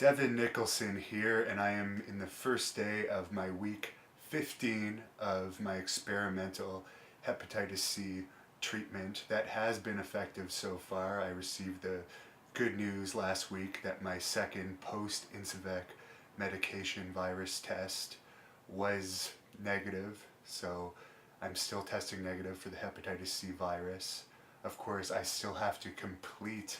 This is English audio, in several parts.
Devon Nicholson here, and I am in the first day of my week 15 of my experimental hepatitis C treatment that has been effective so far. I received the good news last week that my second post-Incivek medication virus test was negative, so I'm still testing negative for the hepatitis C virus. Of course, I still have to complete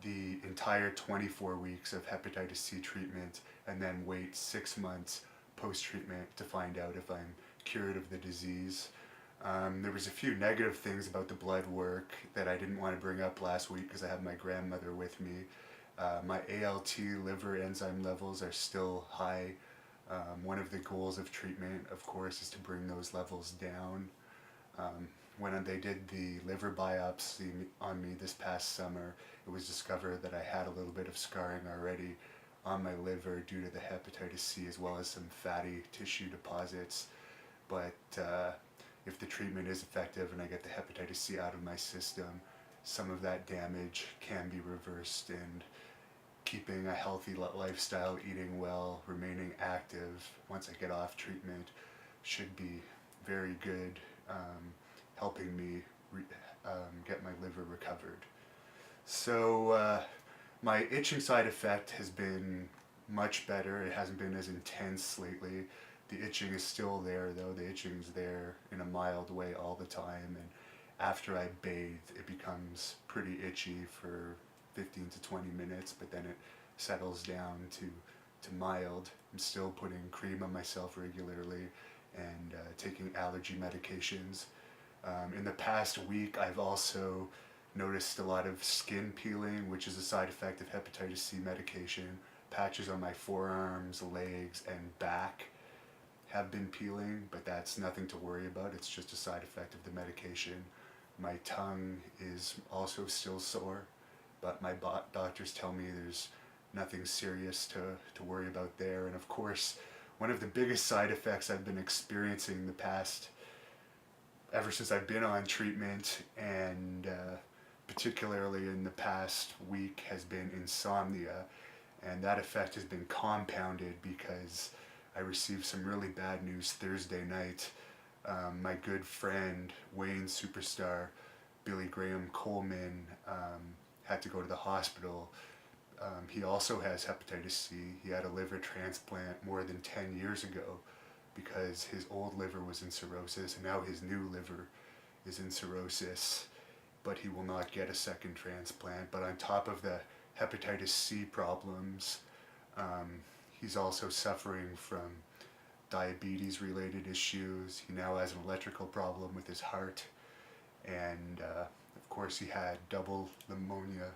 the entire 24 weeks of hepatitis C treatment and then wait 6 months post-treatment to find out if I'm cured of the disease. There was a few negative things about the blood work that I didn't want to bring up last week because I have my grandmother with me. My ALT liver enzyme levels are still high. One of the goals of treatment, of course, is to bring those levels down. When they did the liver biopsy on me this past summer, it was discovered that I had a little bit of scarring already on my liver due to the hepatitis C, as well as some fatty tissue deposits. But if the treatment is effective and I get the hepatitis C out of my system, some of that damage can be reversed, and keeping a healthy lifestyle, eating well, remaining active once I get off treatment should be very good, helping me get my liver recovered. So my itching side effect has been much better. It hasn't been as intense lately. The itching is still there though. The itching is there in a mild way all the time, and after I bathe it becomes pretty itchy for 15 to 20 minutes, but then it settles down to mild. I'm still putting cream on myself regularly and taking allergy medications. In the past week, I've also noticed a lot of skin peeling, which is a side effect of hepatitis C medication. Patches on my forearms, legs, and back have been peeling, but that's nothing to worry about. It's just a side effect of the medication. My tongue is also still sore, but my doctors tell me there's nothing serious to worry about there. And of course, one of the biggest side effects I've been experiencing ever since I've been on treatment, and particularly in the past week, has been insomnia. And that effect has been compounded because I received some really bad news Thursday night. My good friend, Wayne superstar Billy Graham Coleman, had to go to the hospital. He also has hepatitis C. He had a liver transplant more than 10 years ago because his old liver was in cirrhosis, and now his new liver is in cirrhosis, but he will not get a second transplant. But on top of the hepatitis C problems, he's also suffering from diabetes related issues. He now has an electrical problem with his heart, and of course he had double pneumonia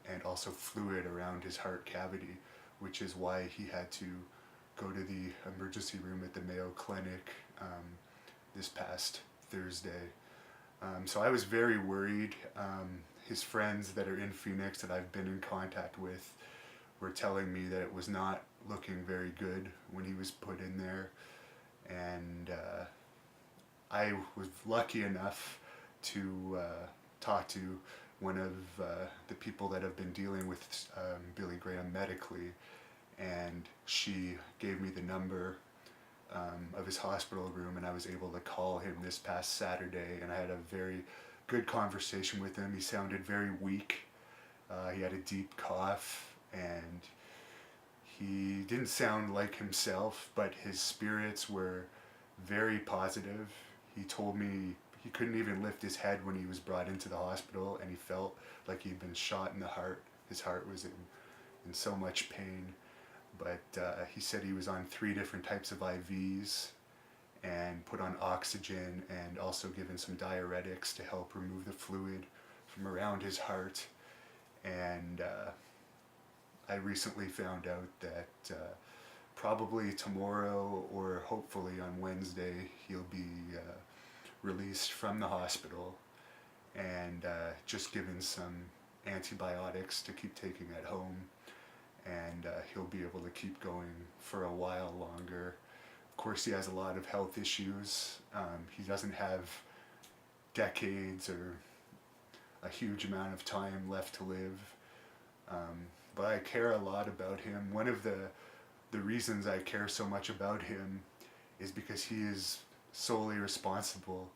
and also fluid around his heart cavity, which is why he had to go to the emergency room at the Mayo Clinic this past Thursday. So I was very worried. His friends that are in Phoenix that I've been in contact with were telling me that it was not looking very good when he was put in there, and I was lucky enough to talk to one of the people that have been dealing with Billy Graham medically, and she gave me the number of his hospital room, and I was able to call him this past Saturday, and I had a very good conversation with him. He sounded very weak. He had a deep cough, and he didn't sound like himself, but his spirits were very positive. He told me he couldn't even lift his head when he was brought into the hospital, and he felt like he'd been shot in the heart. His heart was in so much pain. But he said he was on 3 different types of IVs and put on oxygen, and also given some diuretics to help remove the fluid from around his heart. And I recently found out that probably tomorrow or hopefully on Wednesday he'll be released from the hospital and just given some antibiotics to keep taking at home, and he'll be able to keep going for a while longer. Of course, he has a lot of health issues. He doesn't have decades or a huge amount of time left to live. but I care a lot about him. One of the reasons I care so much about him is because he is solely responsible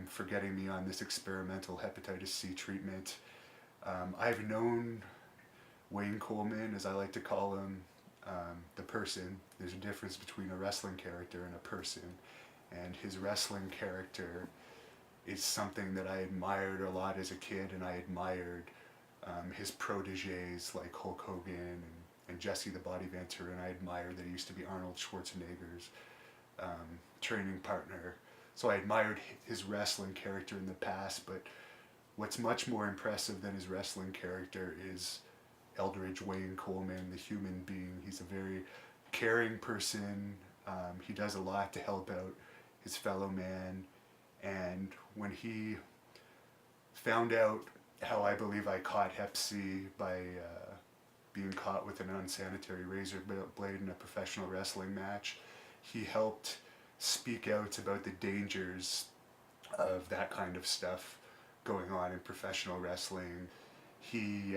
for getting me on this experimental hepatitis C treatment. I've known Wayne Coleman, as I like to call him, the person. There's a difference between a wrestling character and a person, and his wrestling character is something that I admired a lot as a kid, and I admired his proteges like Hulk Hogan and Jesse the Body Ventura, and I admired that he used to be Arnold Schwarzenegger's training partner. So I admired his wrestling character in the past, but what's much more impressive than his wrestling character is Eldridge Wayne Coleman, the human being. He's a very caring person. He does a lot to help out his fellow man. And when he found out how I believe I caught Hep C by being caught with an unsanitary razor blade in a professional wrestling match, he helped speak out about the dangers of that kind of stuff going on in professional wrestling. He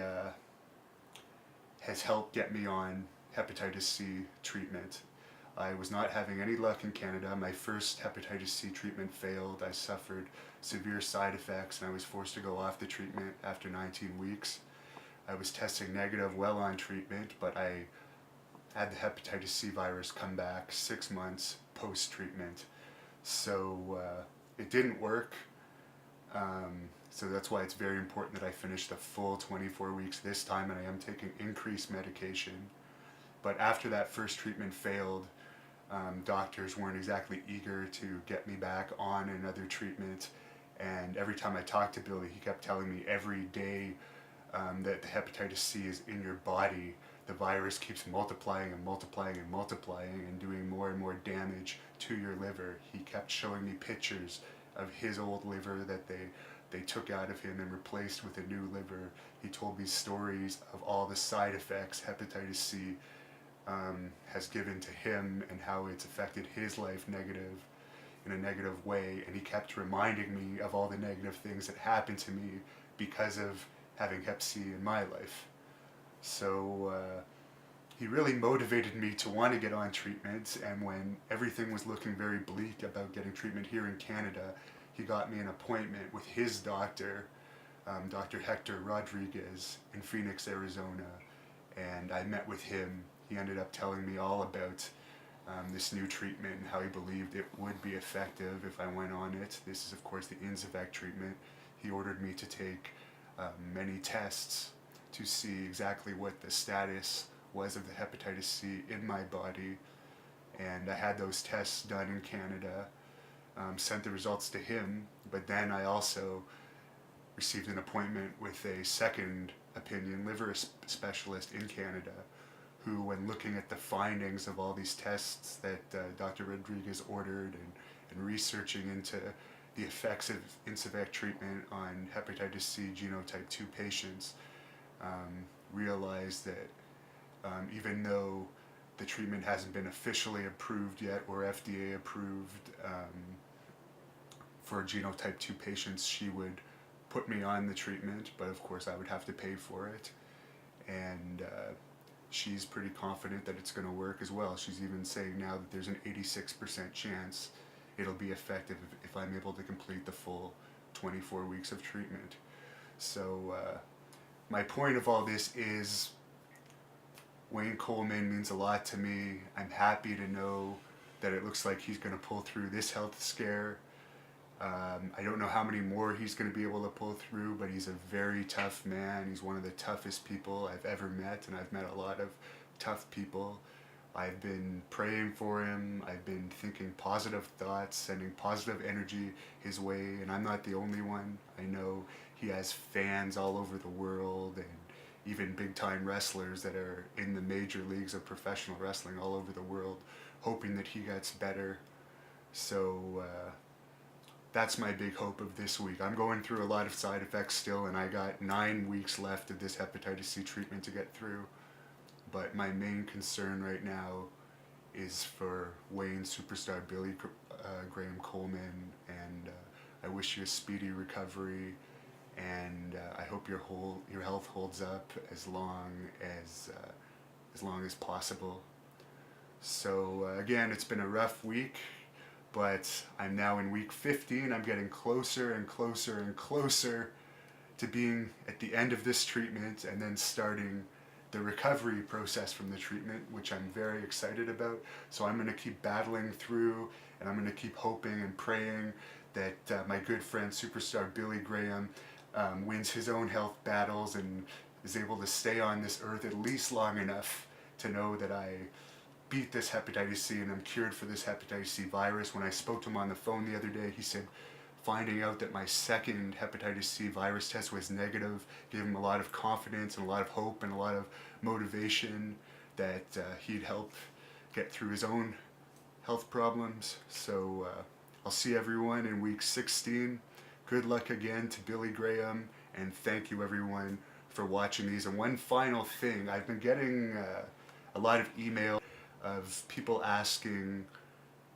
has helped get me on hepatitis C treatment. I was not having any luck in Canada. My first hepatitis C treatment failed. I suffered severe side effects and I was forced to go off the treatment after 19 weeks. I was testing negative while on treatment, but I had the hepatitis C virus come back 6 months post-treatment. So it didn't work. So that's why it's very important that I finish the full 24 weeks this time, and I am taking increased medication. But after that first treatment failed, doctors weren't exactly eager to get me back on another treatment. And every time I talked to Billy, he kept telling me every day that the hepatitis C is in your body, the virus keeps multiplying and multiplying and multiplying and doing more and more damage to your liver. He kept showing me pictures of his old liver that they took out of him and replaced with a new liver. He told me stories of all the side effects hepatitis C has given to him and how it's affected his life in a negative way. And he kept reminding me of all the negative things that happened to me because of having Hep C in my life. So he really motivated me to want to get on treatment, and when everything was looking very bleak about getting treatment here in Canada, he got me an appointment with his doctor, Dr. Hector Rodriguez in Phoenix, Arizona, and I met with him. He ended up telling me all about this new treatment and how he believed it would be effective if I went on it. This is, of course, the Incivek treatment. He ordered me to take many tests to see exactly what the status was of the hepatitis C in my body, and I had those tests done in Canada, sent the results to him, but then I also received an appointment with a second opinion liver specialist in Canada, who, when looking at the findings of all these tests that Dr. Rodriguez ordered and researching into the effects of Incivek treatment on hepatitis C genotype 2 patients, realized that even though the treatment hasn't been officially approved yet or FDA approved for genotype 2 patients, she would put me on the treatment, but of course I would have to pay for it. And she's pretty confident that it's going to work as well. She's even saying now that there's an 86% chance it'll be effective if I'm able to complete the full 24 weeks of treatment. So my point of all this is Wayne Coleman means a lot to me. I'm happy to know that it looks like he's going to pull through this health scare. I don't know how many more he's going to be able to pull through, but he's a very tough man. He's one of the toughest people I've ever met, and I've met a lot of tough people. I've been praying for him. I've been thinking positive thoughts, sending positive energy his way, and I'm not the only one. I know he has fans all over the world, and even big-time wrestlers that are in the major leagues of professional wrestling all over the world, hoping that he gets better. So that's my big hope of this week. I'm going through a lot of side effects still, and I got 9 weeks left of this hepatitis C treatment to get through. But my main concern right now is for Wayne superstar Billy Graham Coleman, and I wish you a speedy recovery. and I hope your health holds up as long as possible. So again, it's been a rough week, but I'm now in week 15. I'm getting closer and closer and closer to being at the end of this treatment and then starting the recovery process from the treatment, which I'm very excited about. So I'm going to keep battling through, and I'm going to keep hoping and praying that my good friend superstar Billy Graham wins his own health battles and is able to stay on this earth at least long enough to know that I beat this hepatitis C and I'm cured for this hepatitis C virus. When I spoke to him on the phone the other day, he said finding out that my second hepatitis C virus test was negative gave him a lot of confidence and a lot of hope and a lot of motivation that he'd help get through his own health problems. So I'll see everyone in week 16. Good luck again to Billy Graham, and thank you everyone for watching these. And one final thing, I've been getting a lot of email of people asking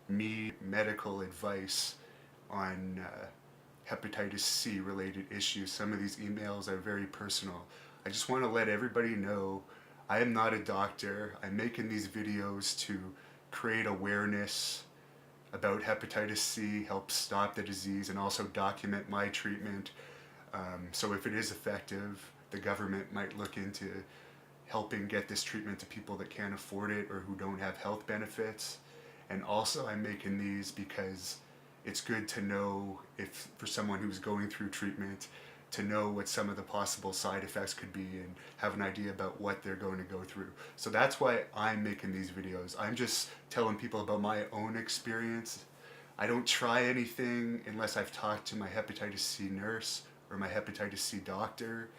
me medical advice on hepatitis C related issues. Some of these emails are very personal. I just want to let everybody know I am not a doctor. I'm making these videos to create awareness about hepatitis C, help stop the disease, and also document my treatment. So if it is effective, the government might look into helping get this treatment to people that can't afford it or who don't have health benefits. And also I'm making these because it's good to know, if for someone who's going through treatment, to know what some of the possible side effects could be and have an idea about what they're going to go through. So that's why I'm making these videos. I'm just telling people about my own experience. I don't try anything unless I've talked to my hepatitis C nurse or my hepatitis C doctor,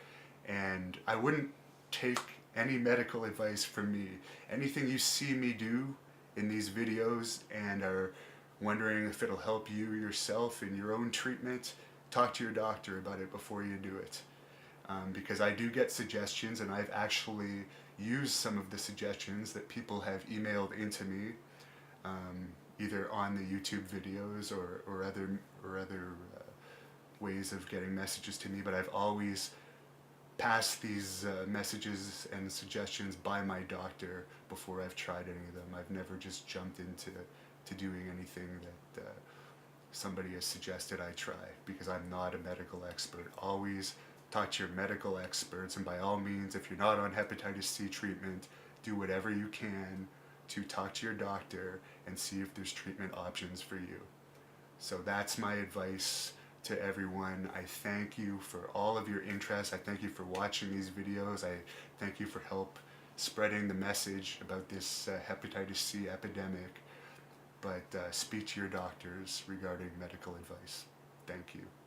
and I wouldn't take any medical advice from me. Anything you see me do in these videos and are wondering if it'll help you yourself in your own treatment, talk to your doctor about it before you do it. Because I do get suggestions, and I've actually used some of the suggestions that people have emailed into me, either on the YouTube videos or other ways of getting messages to me, but I've always passed these messages and suggestions by my doctor before I've tried any of them. I've never just jumped into doing anything that somebody has suggested I try, because I'm not a medical expert. Always talk to your medical experts, and by all means, if you're not on hepatitis C treatment, do whatever you can to talk to your doctor and see if there's treatment options for you. So that's my advice to everyone. I thank you for all of your interest. I thank you for watching these videos. I thank you for help spreading the message about this hepatitis C epidemic. But speak to your doctors regarding medical advice. Thank you.